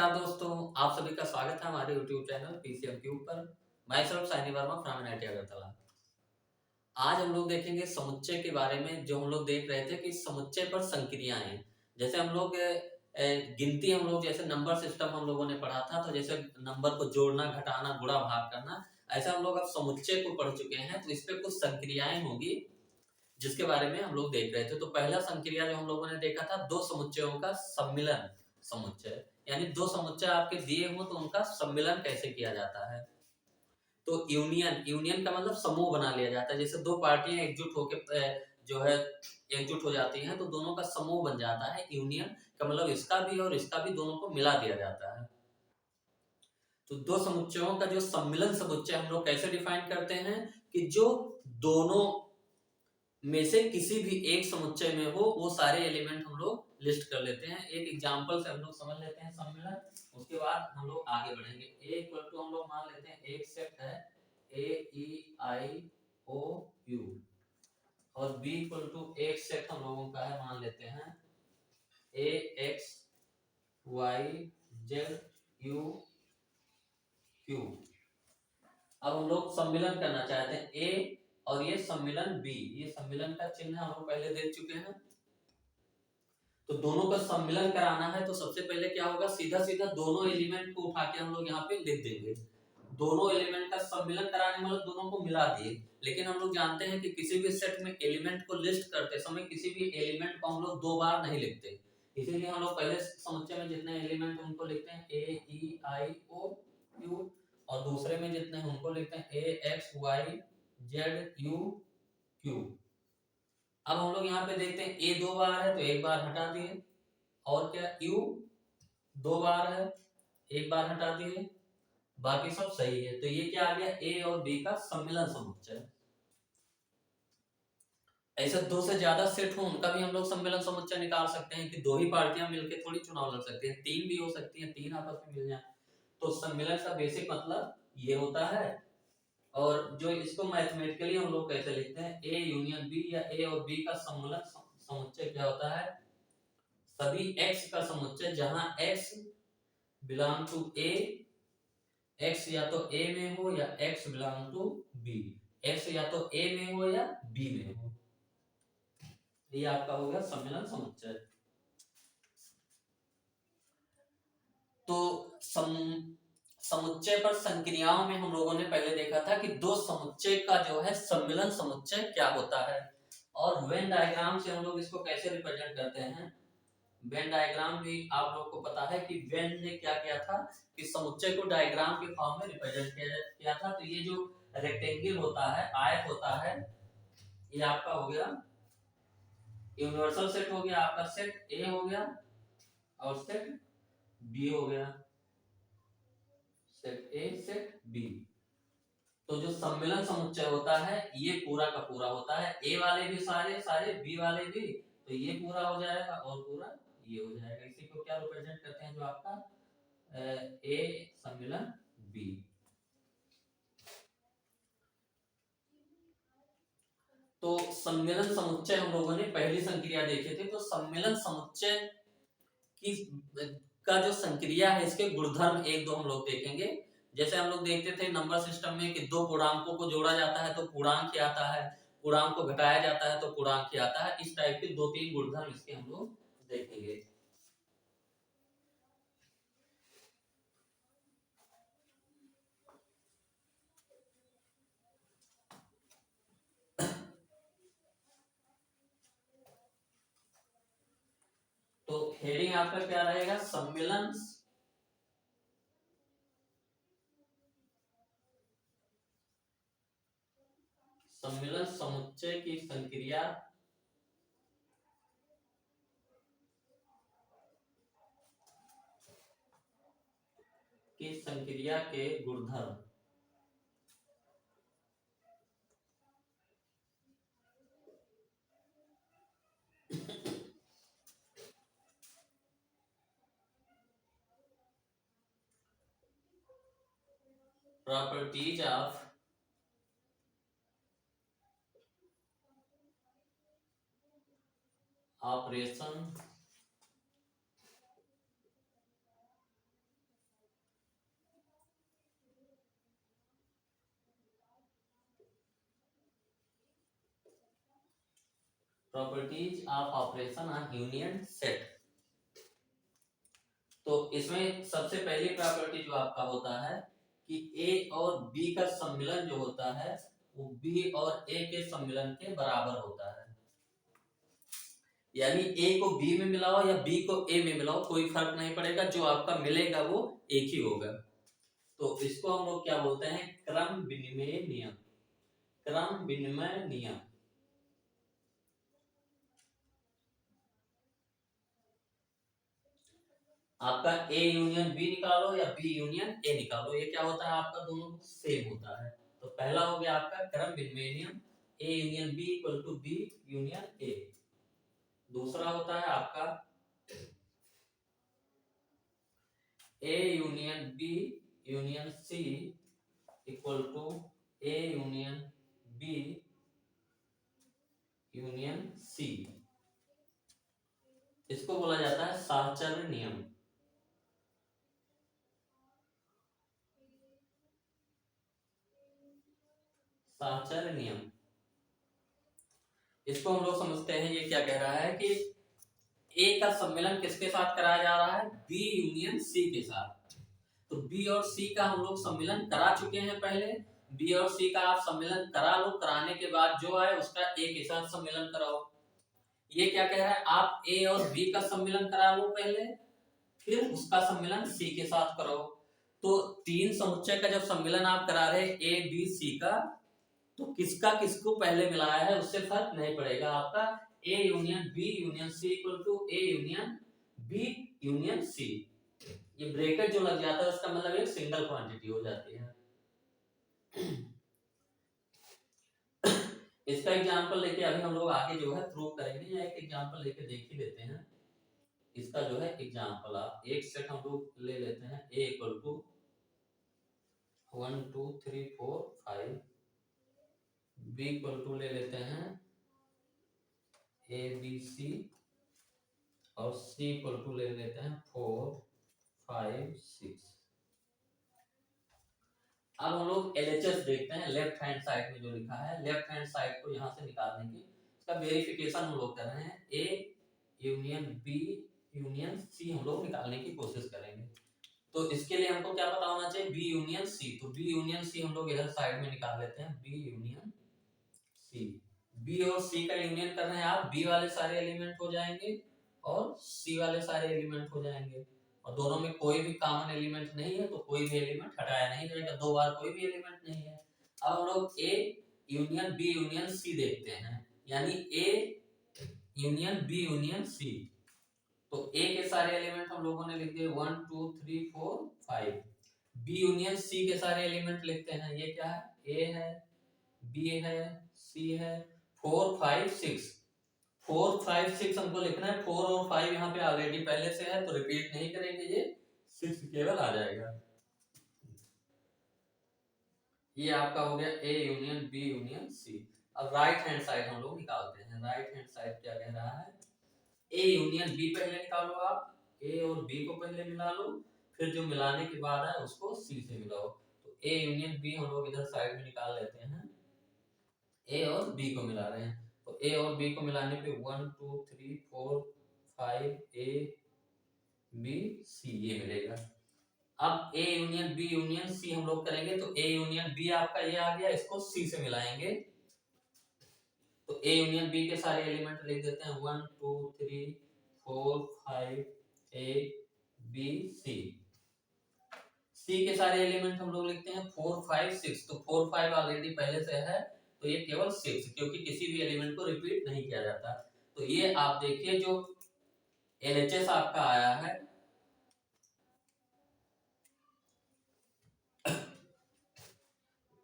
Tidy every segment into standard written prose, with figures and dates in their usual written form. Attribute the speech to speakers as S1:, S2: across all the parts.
S1: नमस्कार दोस्तों, आप सभी का स्वागत है हमारे YouTube चैनल पीसीएम क्यूब पर। मैं self Saini Verma from NIT Agartala. आज हम लोग देखेंगे समुच्चय के बारे में। जो हम लोग देख रहे थे कि समुच्चय पर संक्रियाएं, जैसे हम लोग गिनती, हम लोग जैसे नंबर सिस्टम हम लोगों ने पढ़ा था, तो जैसे नंबर को जोड़ना, घटाना, गुणा, भाग करना, ऐसा हम लोग अब समुच्चय को पढ़ चुके हैं। तो इस पे कुछ संक्रियाएं होगी जिसके बारे में हम लोग देख रहे थे। तो पहला संक्रिया जो हम लोगों ने देखा था, दो समुच्चयों का सम्मिलन समुच्चय, यानी दो समुच्चय आपके दिए हो तो उनका सम्मिलन कैसे किया जाता है। तो यूनियन, यूनियन का मतलब समूह बना लिया जाता है। जैसे दो पार्टियां एकजुट होकर जो है एकजुट हो जाती हैं, तो दोनों का समूह बन जाता है। यूनियन का मतलब इसका भी और इसका भी, दोनों को मिला दिया जाता है। तो दो समुच्चयों का जो सम्मिलन समुच्चय हम लोग कैसे डिफाइन करते हैं कि जो दोनों में से किसी भी एक समुच्चय में हो, वो सारे एलिमेंट हम लोग लिस्ट कर लेते हैं। एक एग्जांपल से हम लोग समझ लेते हैं सम्मिलन, उसके बाद हम लोग आगे बढ़ेंगे। ए इक्वल टू हम लोग मान लेते हैं एक सेट है AEIOU, और बी इक्वल टू एक सेट हम लोगों का है, मान लेते हैं AXYZUQ। अब हम लोग सम्मिलन करना चाहते हैं ए, और ये सम्मिलन बी, ये सम्मिलन का चिन्ह हम लोग पहले देख चुके हैं। तो दोनों का सम्मिलन कराना है, तो सबसे पहले क्या होगा, सीधा सीधा दोनों एलिमेंट को उठा के हम लोग यहाँ पे लिख देंगे। दोनों एलिमेंट का सम्मिलन कराने मतलब दोनों को मिला दिए। लेकिन हम लोग जानते हैं कि किसी भी सेट में एलिमेंट को लिस्ट करते समय किसी भी एलिमेंट को हम लोग दो बार नहीं लिखते। इसीलिए हम लोग पहले समुच्चय में जितने एलिमेंट उनको लिखते हैं AEIOU, और दूसरे में जितने हैं उनको लिखते हैं AXYZUQ। अब हम लोग यहाँ पे देखते हैं ए दो बार है तो एक बार हटा दिए, और क्या यू दो बार है, एक बार हटा दिए, बाकी सब सही है। तो ये क्या आ गया, ए और बी का सम्मिलन समुच्चय। ऐसे दो से ज्यादा सेट हो उनका भी हम लोग सम्मिलन समुच्चय निकाल सकते हैं कि दो ही पार्टियां मिलकर थोड़ी चुनाव लड़ सकती हैं, तीन भी हो सकती हैं, तीन आपस में मिल जाए। तो सम्मिलन का बेसिक मतलब ये होता है। और जो इसको मैथमेटिकली हम लोग कैसे लिखते हैं, ए यूनियन बी, या ए और बी का सम्मिलन समुच्चय क्या होता है, सभी x का समुच्चय जहां x belong to A, x या तो a में हो या x belong to b, x या तो a में हो या b में हो, ये आपका हो गया सम्मिलन समुच्चय। तो समुच्चय पर संक्रियाओं में हम लोगों ने पहले देखा था कि दो समुच्चय का जो है सम्मिलन समुच्चय क्या होता है। और वेन डायग्राम से हम लोग इसको कैसे रिप्रेजेंट करते हैं। वेन डायग्राम भी आप लोग को पता है कि वेन ने क्या किया था कि समुच्चय को डायग्राम के फॉर्म में रिप्रेजेंट किया था। तो ये जो रेक्टेंगल होता है, आयत होता है, ये आपका हो गया यूनिवर्सल सेट, हो गया आपका सेट ए हो गया, और सेट बी हो गया, सेट ए सेट बी। तो जो सम्मिलन समुच्चय होता है ये पूरा का पूरा होता है, ए वाले भी सारे सारे, बी वाले भी, तो ये पूरा हो जाएगा और पूरा ये हो जाएगा। इसी को क्या रिप्रेजेंट करते हैं, जो आपका ए सम्मिलन बी। तो सम्मिलन समुच्चय हम लोगों ने पहली संक्रिया देखे थे। तो सम्मिलन समुच्चय की का जो संक्रिया है, इसके गुणधर्म एक दो हम लोग देखेंगे। जैसे हम लोग देखते थे नंबर सिस्टम में कि दो पूर्णांकों को जोड़ा जाता है तो पूर्णांक क्या आता है, पूर्णांक को घटाया जाता है तो पूर्णांक क्या आता है। इस टाइप के दो तीन गुणधर्म इसके हम लोग देखेंगे। तो हेडिंग आपका क्या रहेगा, सम्मिलन सम्मिलन समुच्चय की संक्रिया के गुणधर्म। Properties of operation properties of operation on union set. तो इसमें सबसे पहली प्रॉपर्टी जो आपका होता है कि ए और बी का सम्मिलन जो होता है वो बी और ए के सम्मिलन के बराबर होता है। यानी ए को बी में मिलाओ या बी को ए में मिलाओ कोई फर्क नहीं पड़ेगा, जो आपका मिलेगा वो एक ही होगा। तो इसको हम लोग क्या बोलते हैं, क्रम विनिमय नियम। क्रम विनिमय नियम। आपका ए यूनियन बी निकालो या बी यूनियन ए निकालो, ये क्या होता है आपका दोनों सेम होता है। तो पहला हो गया आपका क्रम विनिमय नियम, A union B equal to B union A. दूसरा होता है आपका A union B union C equal to A union B union C. इसको बोला जाता है साहचर्य नियम। साहचर्य नियम, इसको हम लोग समझते हैं ये क्या कह रहा है कि ए का सम्मेलन किसके साथ कराया जा रहा है, बी यूनियन सी के साथ। तो बी और सी का हम लोग सम्मेलन करा चुके हैं पहले, बी और सी का आप सम्मेलन करा लो, कराने के बाद जो आए उसका ए के साथ सम्मेलन कराओ। ये क्या कह रहा है, आप ए और बी का सम्मेलन करा लो पहले, फिर उसका सम्मेलन सी के साथ करो। तो तीन समुच्चय का जब सम्मेलन आप करा रहे ए बी सी का, तो किसका किसको पहले मिलाया है उससे फर्क नहीं पड़ेगा। आपका A union B union C equal to A union B union C. ये ब्रैकेट जो लग जाता है उसका मतलब एक सिंगल क्वांटिटी हो जाती है। इसका एग्जांपल लेके अभी हम लोग आगे जो है प्रूव करेंगे, या एक एग्जांपल लेके देख ही लेते हैं। इसका जो है एग्जांपल आप एक सेट हम लोग ले लेते हैं, A equal to 1 2 3 4 5, B equal to ले लेते हैं ए बी सी, और सी इक्वल टू ले लेते हैं 4 5 6। अब हम लोग LHS देखते हैं, लेफ्ट हैंड साइड में जो लिखा है, लेफ्ट हैंड साइड को यहां से निकालने की इसका वेरिफिकेशन हम लोग कर रहे हैं। A union B union C हम लोग निकालने की कोशिश करेंगे। तो इसके लिए हमको क्या पता होना चाहिए, बी यूनियन सी। तो बी यूनियन सी हम लोग इधर साइड में निकाल लेते हैं, बी यूनियन सी। बी और सी का यूनियन कर रहे हैं आप, बी वाले सारे एलिमेंट हो जाएंगे और सी वाले सारे एलिमेंट हो जाएंगे, और दोनों में कोई भी कॉमन एलिमेंट नहीं है तो कोई भी एलिमेंट हटाया नहीं जाएगा, दो बार कोई भी एलिमेंट नहीं है। अब हम लोग A union B union C देखते हैं, यानी A union B union C. तो ए के सारे एलिमेंट हम लोगों ने लिख दिए 1 2 3 4 5। बी यूनियन सी के सारे एलिमेंट लिखते हैं, ये क्या है, ए है, बी है, सी है, 4 5 6। 4 5 6 हमको लिखना है, 4 और 5 यहाँ पे ऑलरेडी पहले से है तो रिपीट नहीं करेंगे, ये 6 केवल आ जाएगा। ये आपका हो गया A union B union C. अब राइट हैंड साइड हम लोग निकालते हैं। राइट हैंड साइड क्या कह रहा है, ए यूनियन बी पहले निकालो आप, ए और बी को पहले मिला लो, फिर जो मिलाने के बाद है उसको सी से मिलाओ। तो ए यूनियन बी हम लोग इधर साइड में निकाल लेते हैं, ए और बी को मिला रहे हैं। तो ए और बी को मिलाने पे 1 2 3 4 5 ए बी सी ये मिलेगा। अब A union B union C हम लोग करेंगे, तो ए यूनियन बी आपका ये आ गया, इसको सी से मिलाएंगे। तो ए यूनियन बी के सारे एलिमेंट लिख देते हैं 1 2 3 4 5 ए बी सी। सी के सारे एलिमेंट हम लोग लिखते हैं 4 5 6। तो 4 5 ऑलरेडी पहले से है तो ये केवल 6, क्योंकि किसी भी एलिमेंट को रिपीट नहीं किया जाता। तो ये आप देखिए जो LHS आपका आया है,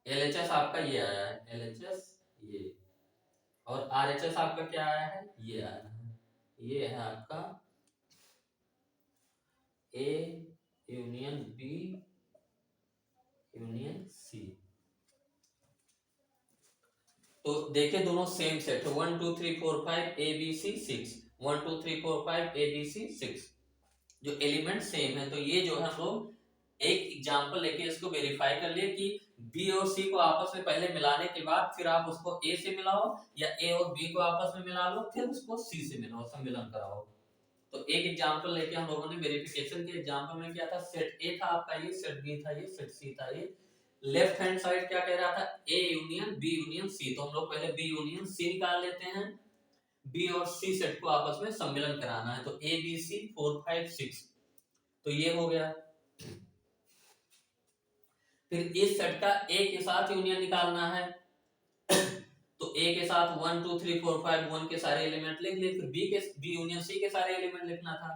S1: LHS आपका ये आया है, LHS ये, और RHS आपका क्या आया है, ये आया है। ये है आपका A union B union C. तो देखिए दोनों सेम सेट है, 1 2 3 4 5 A B C 6, 1 2 3 4 5 A B C 6, जो एलिमेंट सेम है। तो ये जो है हम लोग एक एग्जांपल लेके इसको वेरीफाई कर लिए कि बी और सी को आपस में पहले मिलाने के बाद फिर आप उसको ए से मिलाओ, या ए और बी को आपस में मिला लो, फिर उसको सी से मिलाओ, सम्मिलन कराओ। तो एक एग्जांपल लेके हम लोगों ने वेरिफिकेशन के एग्जांपल में किया था, सेट ए था आपका, ये सेट बी था, ये सेट सी था। ये लेफ्ट हैंड साइड क्या कह रहा था, A union B union C. तो हम लोग पहले बी यूनियन सी निकाल लेते हैं। बी और सी सेट को आपस में सम्मिलन कराना है, तो ए बी सी 4 5 6, तो ये हो गया। फिर इस सेट का ए के साथ यूनियन निकालना है, तो ए के साथ 1 2 3 4 5 1 के सारे एलिमेंट लिख लिए। फिर बी यूनियन सी के सारे एलिमेंट लिखना था।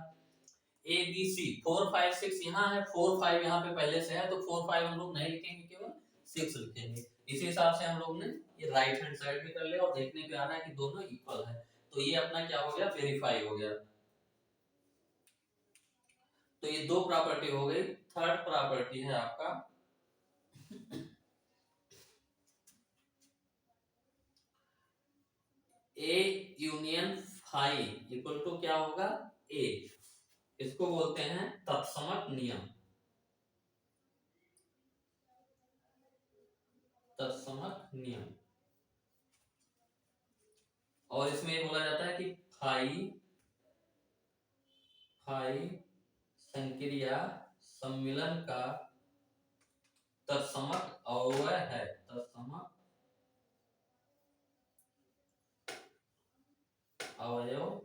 S1: ए बी सी 4 5 6 यहाँ है, 4 5 यहाँ पे पहले से है, तो 4 5 हम लोग नहीं लिखेंगे, केवल 6 लिखेंगे। इसी हिसाब से हम लोग ने ये राइट हैंड साइड भी कर लिया, और देखने पे आ रहा है कि दोनों इक्वल है। तो ये अपना क्या हो गया, वेरीफाई हो गया। तो ये दो प्रॉपर्टी हो गई। थर्ड प्रॉपर्टी है आपका A union phi equal to क्या होगा, ए। इसको बोलते हैं तत्समक नियम। तत्समक नियम। और इसमें ये बोला जाता है कि फाई संक्रिया सम्मिलन का तत्समक अवयव है। तत्समक अवयव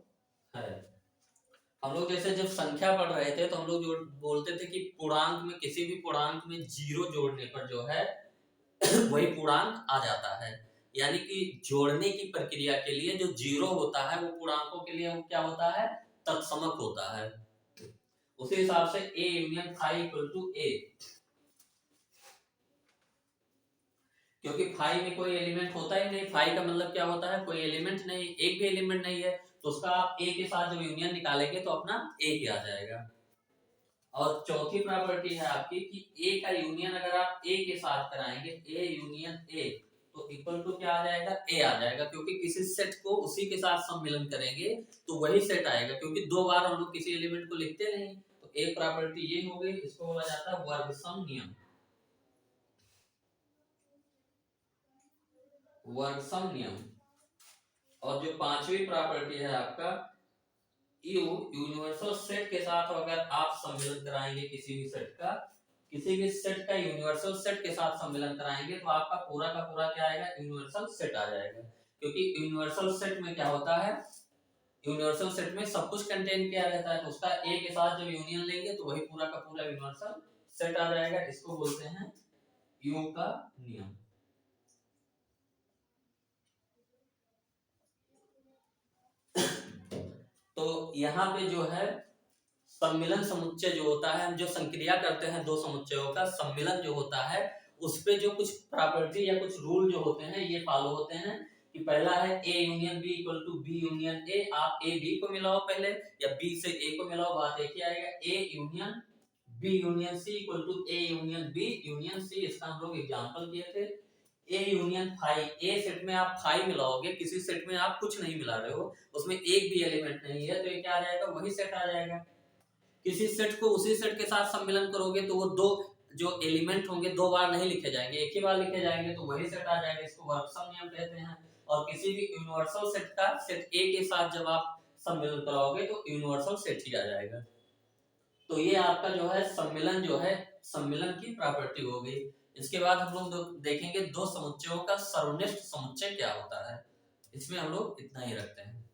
S1: है। हम लोग जैसे जब संख्या पढ़ रहे थे तो हम लोग जो बोलते थे कि पूर्णांक में, किसी भी पूर्णांक में जीरो जोड़ने पर जो है वही पूर्णांक आ जाता है। यानी कि जोड़ने की प्रक्रिया के लिए जो जीरो होता है वो पूर्णांकों के लिए वो क्या होता है, तत्समक होता है। उसी हिसाब से A union phi equal to A, क्योंकि फाई में कोई एलिमेंट होता ही नहीं। फाई का मतलब क्या होता है, कोई एलिमेंट नहीं, एक भी एलिमेंट नहीं है, तो उसका आप ए के साथ जब यूनियन निकालेंगे तो अपना ए के आ जाएगा। और चौथी प्रॉपर्टी है आपकी कि ए का यूनियन अगर आप ए के साथ कराएंगे, ए यूनियन ए, तो इक्वल टू क्या आ जाएगा, ए आ जाएगा। क्योंकि किसी सेट को उसी के साथ सम्मिलन करेंगे तो वही सेट आएगा, क्योंकि दो बार हम लोग किसी एलिमेंट को लिखते नहीं। तो एक प्रॉपर्टी ये हो गई, इसको बोला जाता है वर्गसम नियम। वर्गसम नियम। और जो पांचवी प्रॉपर्टी है आपका यू यूनिवर्सल सेट के साथ अगर आप सम्मिलन कराएंगे, किसी भी सेट का यूनिवर्सल सेट के साथ सम्मिलन कराएंगे तो आपका पूरा का पूरा क्या आएगा, यूनिवर्सल सेट आ जाएगा। क्योंकि यूनिवर्सल सेट में क्या होता है, यूनिवर्सल सेट में सब कुछ कंटेन किया रहता है, तो उसका ए के साथ जब यूनियन लेंगे तो वही पूरा का पूरा यूनिवर्सल सेट आ जाएगा। इसको बोलते हैं यू का नियम। तो यहाँ पे जो है सम्मिलन समुच्चय जो होता है, हम जो संक्रिया करते हैं दो समुच्चयों का, सम्मिलन जो होता है उस पे जो कुछ प्रॉपर्टी या कुछ रूल जो होते हैं ये फॉलो होते हैं। कि पहला है A union B equal to B union A. आप ए बी को मिलाओ पहले, या बी से ए को मिलाओ, बात एक ही आएगा। A union B union C equal to A union B union C. इसका हम लोग एग्जांपल किए थे। A union phi, A set में आप फाई मिलाओगे, किसी सेट में आप कुछ नहीं मिला रहे हो, उसमें एक भी एलिमेंट नहीं है, तो ये क्या आ जाएगा, वही सेट आ जाएगा। किसी सेट को उसी सेट के साथ सम्मिलन करोगे तो वो दो जो एलिमेंट होंगे दो बार नहीं लिखे जाएंगे, एक ही बार लिखे जाएंगे, तो वही सेट आ जाएगा। इसको वर्गसम नियम कहते हैं। और किसी भी यूनिवर्सल सेट का सेट ए के साथ जब आप सम्मिलन कराओगे तो यूनिवर्सल सेट ही आ जाएगा। तो ये आपका जो है सम्मिलन, जो है सम्मिलन की प्रॉपर्टी हो गई। इसके बाद हम लोग देखेंगे दो समुच्चयों का सर्वनिष्ठ समुच्चय क्या होता है। इसमें हम लोग इतना ही रखते हैं।